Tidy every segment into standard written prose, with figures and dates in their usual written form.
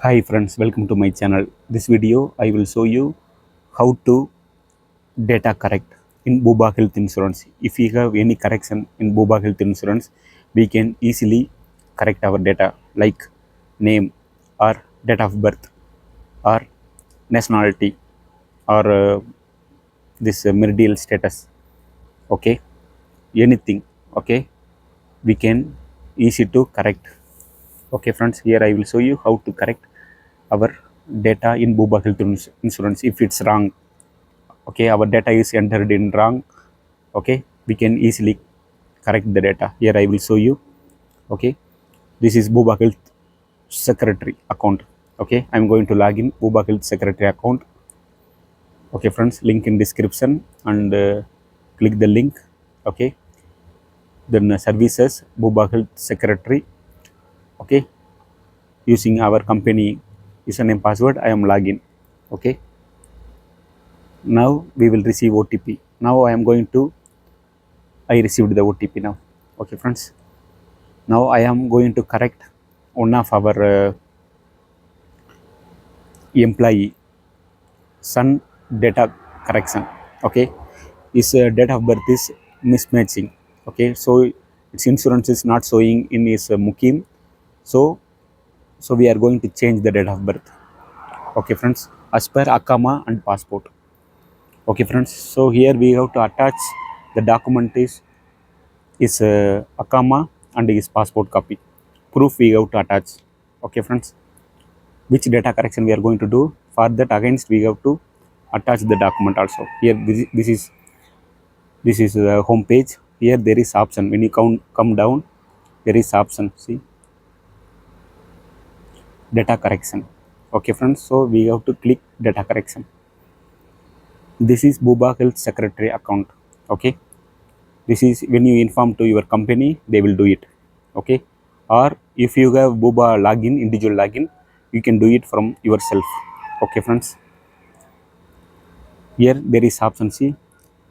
Hi friends, welcome to my channel. This video I will show you how to data correct in Bupa Health Insurance. If we have any correction in Bupa Health Insurance, we can easily correct our data like name or date of birth or nationality or this marital status. Okay, anything. Okay, we can easy to correct. Okay friends, here I will show you how to correct our data in Bupa Health Insurance if it's wrong. Okay, our data is entered in wrong. Okay, we can easily correct the data. Here I will show you. Okay, this is Bupa Health secretary account. Okay, I'm going to log in Bupa Health secretary account. Okay friends, link in description and click the link. Okay, then services Bupa Health secretary. Okay, using our company username password I am login. Okay, now we will receive OTP. Now I am going to I received the OTP now. Okay friends, now I am going to correct one of our employee son data correction. Okay, his date of birth is mismatching. Okay, so its insurance is not showing in his mukim. So we are going to change the date of birth. Okay friends, as per akama and passport. Okay friends, so here we have to attach the document is akama and his passport copy proof we have to attach. Okay friends, which data correction we are going to do, for that against we have to attach the document also. Here this is the home page. Here there is option, when you come down there is option, see, data correction. Okay friends, so we have to click data correction. This is Bupa Health secretary account. Okay, this is when you inform to your company, they will do it. Okay, or if you have Bupa login, individual login, you can do it from yourself. Okay friends, here there is option, see,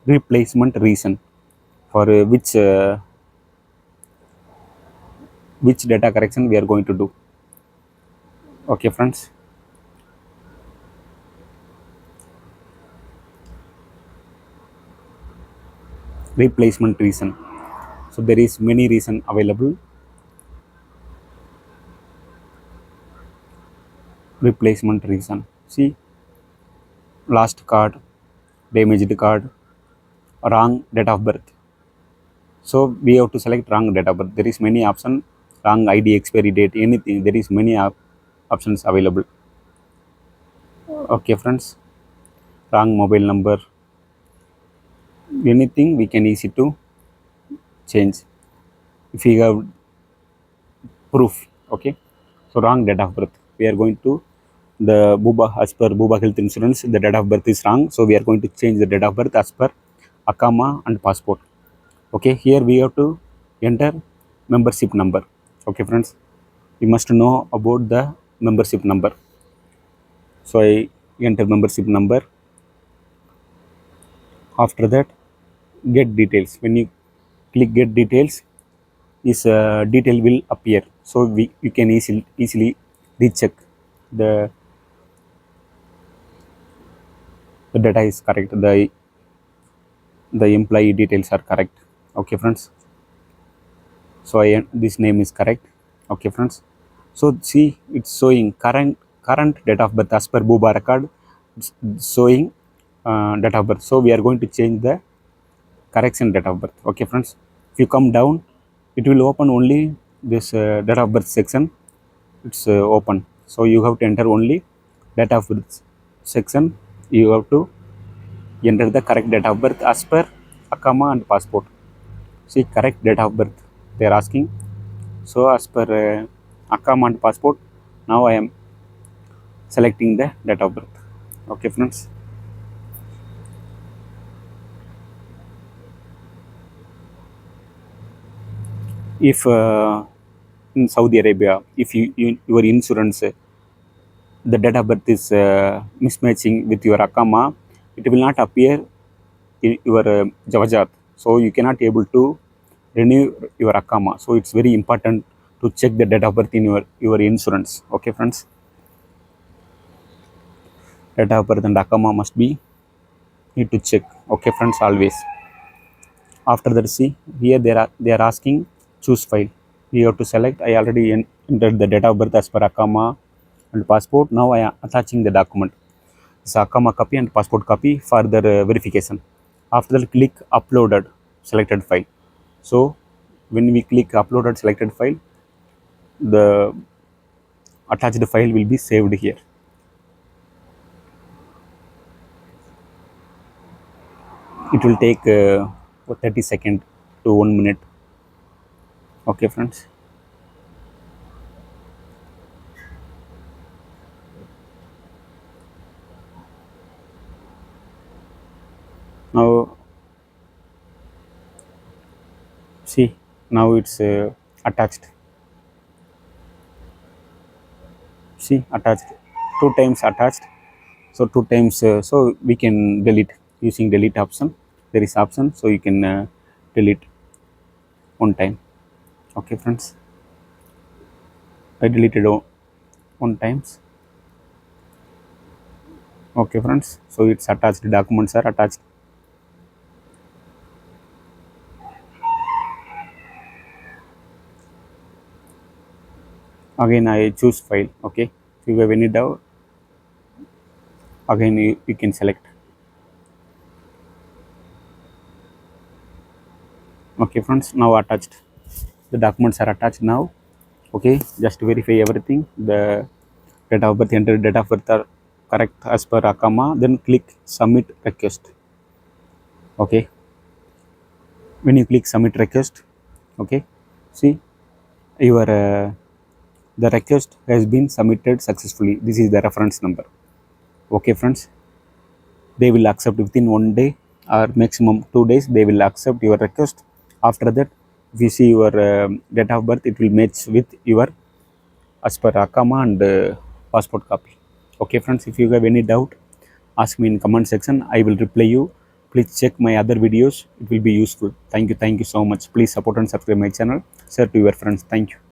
replacement reason, for which data correction we are going to do. Okay friends, replacement reason, so there is many reason available. Replacement reason, see, lost card, damaged card, wrong date of birth. So we have to select wrong date of birth. There is many option, wrong ID, expiry date, anything, there is many options available. Okay friends, wrong mobile number, anything we can easy to change if we have proof. Okay, so wrong date of birth, we are going to the Bupa, as per Bupa Health Insurance, the date of birth is wrong, so we are going to change the date of birth as per akama and passport. Okay, here we have to enter membership number. Okay friends, you must know about the membership number. So I enter membership number. After that, get details. When you click get details, is detail will appear, so you can easily recheck the data is correct, the employee details are correct. Okay friends, so this name is correct. Okay friends, so see, it's showing current date of birth as per Bupa record. It's showing date of birth, so we are going to change the correction date of birth. Okay friends, if you come down, it will open only this date of birth section. It's open, so you have to enter only date of birth section. You have to enter the correct date of birth as per akama and passport. See, correct date of birth they are asking. So as per akama and passport, now I am selecting the date of birth. Okay friends, if in Saudi Arabia, if your insurance the date of birth is mismatching with your akama, it will not appear in your Javajat, so you cannot able to renew your akama. So it's very important to check the date of birth in your insurance. Okay friends, date of birth and akama must be need to check. Okay friends, always. After that, see here they are asking choose file. We have to select. I already entered the date of birth as per akama and passport. Now I am attaching the document. It's akama copy and passport copy for the verification. After that, click uploaded selected file. So when we click uploaded selected file, the attached file will be saved here. It will take 30 seconds to 1 minute. Okay friends. Now see, now it's attached. See, attached, two times attached. So two times, so we can delete using delete option. There is option, so you can delete one time. Okay friends, I deleted one times. Okay friends, so it's attached, documents are attached. Again I choose file. Okay, if you have any doubt, again you can select. Okay friends, now attached, the documents are attached now. Okay, just to verify everything, the date of birth, enter date of birth are correct as per akama, then click submit request. Okay, when you click submit request, okay, see your the request has been submitted successfully. This is the reference number. Okay friends, they will accept within 1 day or maximum 2 days. They will accept your request. After that, if you see your date of birth, it will match with your as per akama and passport copy. Okay friends, if you have any doubt, ask me in comment section. I will reply you. Please check my other videos, it will be useful. Thank you so much. Please support and subscribe my channel. Share to your friends. Thank you.